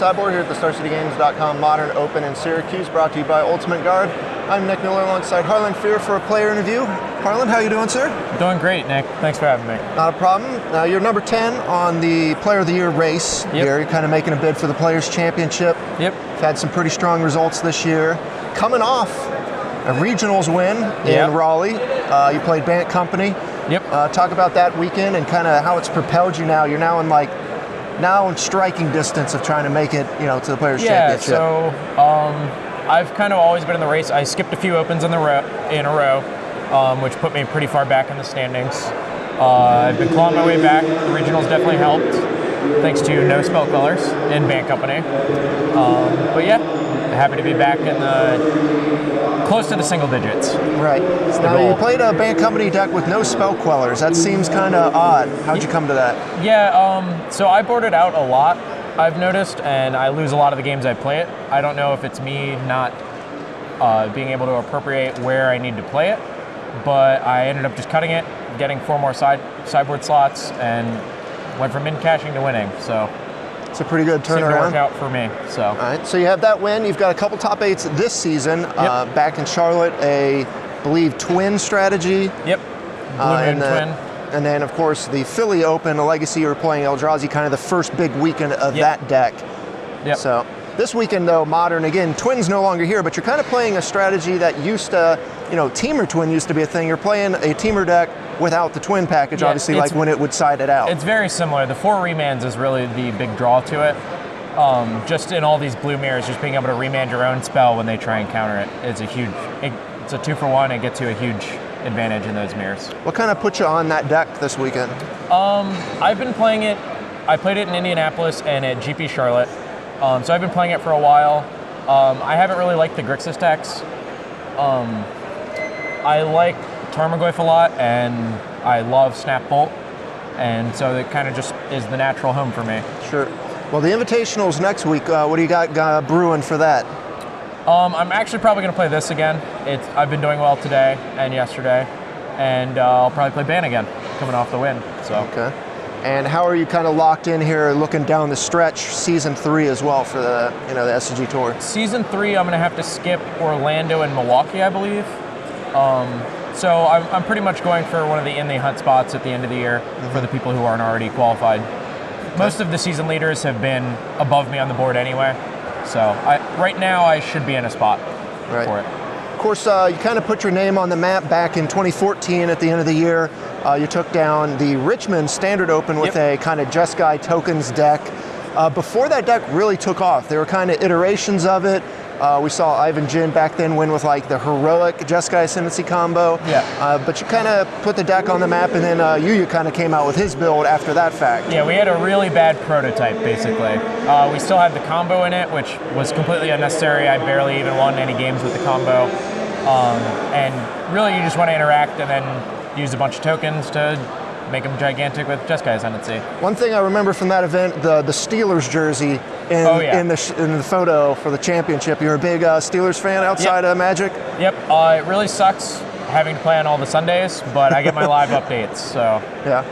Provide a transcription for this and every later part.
Sideboard here at the StarCityGames.com Modern Open in Syracuse, brought to you by Ultimate Guard. I'm Nick Miller alongside Harlan Fear for a player interview. Harlan, how you doing, sir? Doing great, Nick. Thanks for having me. Not a problem. Now, you're number 10 on the Player of the Year race here. You're kind of making a bid for the Players' Championship. Yep. You've had some pretty strong results this year. Coming off a regionals win in Raleigh. You played Bant Company. Yep. Talk about that weekend and kind of how it's propelled you now. You're now in striking distance of trying to make it, to the Players' Championship. So I've kind of always been in the race. I skipped a few opens in a row, which put me pretty far back in the standings. I've been clawing my way back. The regionals definitely helped, thanks to no spell colors in Bant Company. But yeah, happy to be back in close to the single digits. Right. Now, you played a Bant Company deck with no spell quellers. That seems kind of odd. How'd you come to that? Yeah, so I boarded out a lot, I've noticed, and I lose a lot of the games I play it. I don't know if it's me not being able to appropriate where I need to play it, but I ended up just cutting it, getting 4 more sideboard slots, and went from min-cashing to winning, so. It's a pretty good turnaround. Seemed to work out for me, so. All right, so you have that win. You've got a couple top 8s this season. Back in Charlotte, I believe twin strategy. Yep, Blue Moon twin. And then, of course, the Philly Open, a Legacy, you were playing Eldrazi, kind of the first big weekend of that deck. Yep. So this weekend, though, Modern, again, Twin's no longer here, but you're kind of playing a strategy that used to, Teamer Twin used to be a thing. You're playing a Teamer deck without the Twin package, obviously, like when it would side it out. It's very similar. The 4 remands is really the big draw to it. Just in all these blue mirrors, just being able to remand your own spell when they try and counter it is it's a 2-for-1. It gets you a huge advantage in those mirrors. What kind of put you on that deck this weekend? I've been playing it. I played it in Indianapolis and at GP Charlotte. So I've been playing it for a while. I haven't really liked the Grixis decks. I like Tarmogoyf a lot, and I love Snap Bolt, and so it kind of just is the natural home for me. Sure. Well, the Invitational's next week. What do you got brewing for that? I'm actually probably going to play this again. I've been doing well today and yesterday, and I'll probably play Ban again, coming off the win. So. Okay. And how are you kind of locked in here, looking down the stretch, Season 3 as well for the the SCG Tour? Season 3, I'm going to have to skip Orlando and Milwaukee, I believe. So I'm pretty much going for one of the in-the-hunt spots at the end of the year for the people who aren't already qualified. Most of the season leaders have been above me on the board anyway. So right now I should be in a spot for it. Of course, you kind of put your name on the map back in 2014 at the end of the year. You took down the Richmond Standard Open with a kind of Jeskai tokens deck. Before that deck really took off, there were kind of iterations of it. We saw Ivan Jin back then win with like the heroic Jeskai Ascendancy combo. But you kind of put the deck on the map, and then Yuya kind of came out with his build after that fact. Yeah, we had a really bad prototype, basically. We still had the combo in it, which was completely unnecessary. I barely even won any games with the combo. And really, you just want to interact and then use a bunch of tokens to make them gigantic with Jeskai Ascendancy. One thing I remember from that event, the Steelers jersey in the photo for the championship. You're a big Steelers fan outside of Magic? Yep. It really sucks having to play on all the Sundays, but I get my live updates. So. Yeah.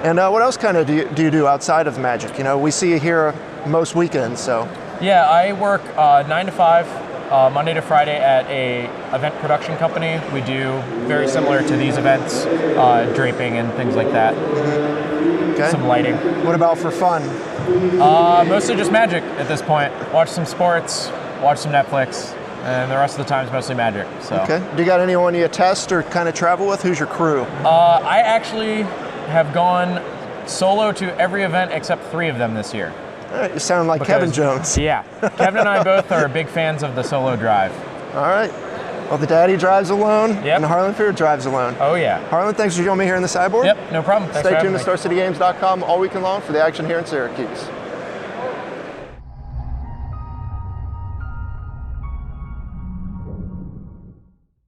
And what else kind of do you do outside of Magic? We see you here most weekends. So. Yeah, I work 9 to 5. Monday to Friday at a event production company. We do very similar to these events, draping and things like that. Okay. Some lighting. What about for fun? Mostly just Magic at this point. Watch some sports, watch some Netflix, and the rest of the time is mostly Magic. So. Okay. Do you got anyone you test or kind of travel with? Who's your crew? I actually have gone solo to every event except 3 of them this year. All right, you sound like Kevin Jones. Yeah, Kevin and I both are big fans of the solo drive. All right. Well, the daddy drives alone, and the Harlan Fear drives alone. Oh, yeah. Harlan, thanks for joining me here in the sideboard. Yep, no problem. Thanks Stay tuned to StarCityGames.com all weekend long for the action here in Syracuse.